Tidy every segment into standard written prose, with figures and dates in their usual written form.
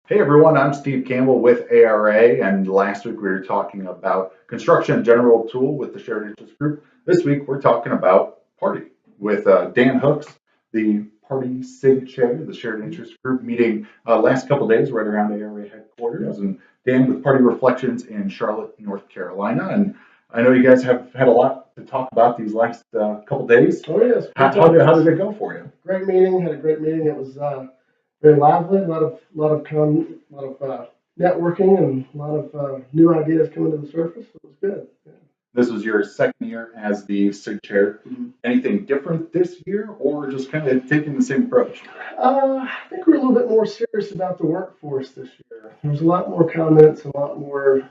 Hey everyone, I'm Steve Campbell with ARA, and last week we were talking about construction general tool with the shared interest group. This week we're talking about party with Dan Hooks, the party SIG chair, the shared interest group meeting last couple days right around ARA headquarters, and Dan with Party Reflections in Charlotte, North Carolina. And I know you guys have had a lot to talk about these last couple days. Oh yes. How did it go for you? Great meeting. Had a great meeting. It was very lively. A lot of networking and a lot of new ideas coming to the surface. It was good. Yeah. This was your second year as the SIG chair. Anything different this year, or just kind of taking the same approach? I think we're a little bit more serious about the workforce this year. There's a lot more comments, a lot more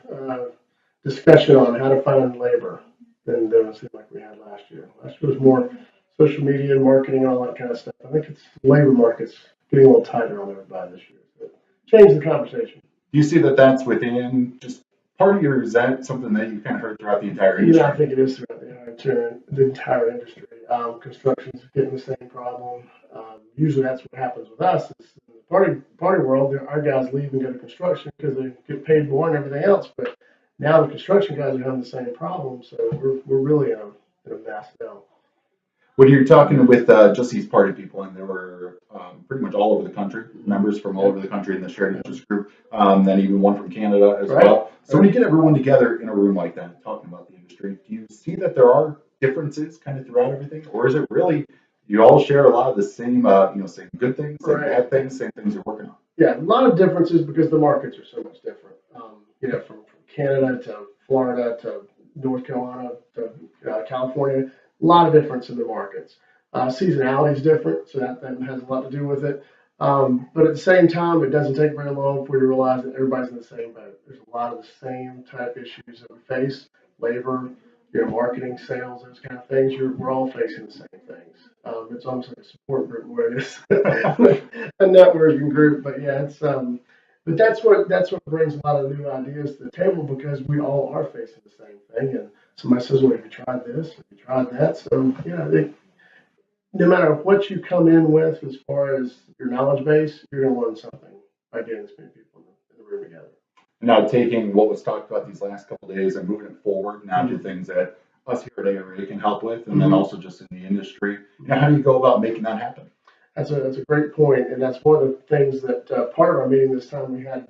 discussion on how to find labor than it seemed like we had last year. Last year was more social media and marketing and all that kind of stuff. I think it's the labor market's getting a little tighter on everybody this year. So change the conversation. Do you see that that's within just party, or is that something that you kind of heard throughout the entire industry? Yeah, I think it is throughout the entire industry. Construction's getting the same problem. Usually that's what happens with us. Is in the party world, our guys leave and go to construction because they get paid more and everything else. But now the construction guys are having the same problem, so we're really in a mess now. When you're talking with just these party people, and there were pretty much all over the country, members from all over the country in the shared interest group, then even one from Canada as well. So when you get everyone together in a room like that, talking about the industry, do you see that there are differences kind of throughout everything, or is it really you all share a lot of the same, same good things, same bad things, same things you're working on? Yeah, a lot of differences because the markets are so much different. From Canada to Florida to North Carolina to California. A lot of difference in the markets. Seasonality is different, so that has a lot to do with it. But at the same time, it doesn't take very long for you to realize that everybody's in the same boat. There's a lot of the same type issues that we face: labor, marketing, sales, those kind of things. We're all facing the same things. It's almost like a support group where it is a networking group. But yeah, it's but that's what brings a lot of new ideas to the table because we all are facing the same thing. And somebody says, "Well, have you tried this? Have you tried that?" So no matter what you come in with as far as your knowledge base, you're going to learn something by getting this many people in the room together. Now, taking what was talked about these last couple of days and moving it forward now to things that us here at ARA can help with, and then also just in the industry. How do you go about making that happen? That's a great point, and that's one of the things that part of our meeting this time we had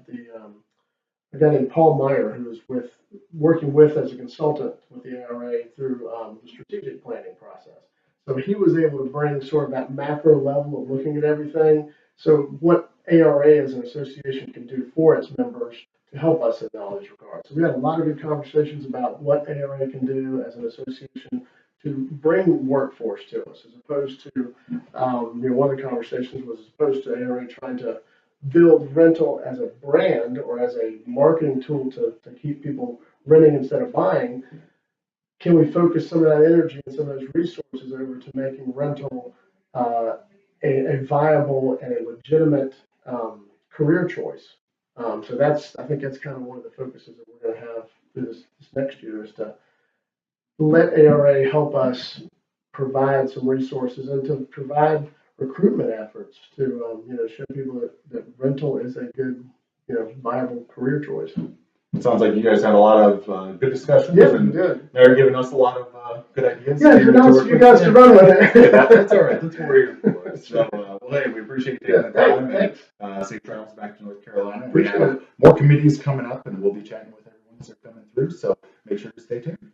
a guy named Paul Meyer who was working with as a consultant with the ARA through the strategic planning process. So he was able to bring sort of that macro level of looking at everything. So what ARA as an association can do for its members to help us in all these regards. So we had a lot of good conversations about what ARA can do as an association to bring workforce to us, as opposed to, one of the conversations was as opposed to ARA trying to build rental as a brand or as a marketing tool to keep people renting instead of buying. Can we focus some of that energy and some of those resources over to making rental a viable and a legitimate career choice? So I think that's kind of one of the focuses that we're going to have through this next year is to let ARA help us provide some resources and to provide recruitment efforts to show people that rental is a good viable career choice. It sounds like you guys had a lot of good discussions. Yeah, we did. They're giving us a lot of good ideas. Yeah, you guys can run with it. That's all right. That's what we're here for. So, hey, we appreciate you taking the time. And safe travels back to North Carolina. We have more committees coming up, and we'll be chatting with everyone as they're coming through. So make sure to stay tuned.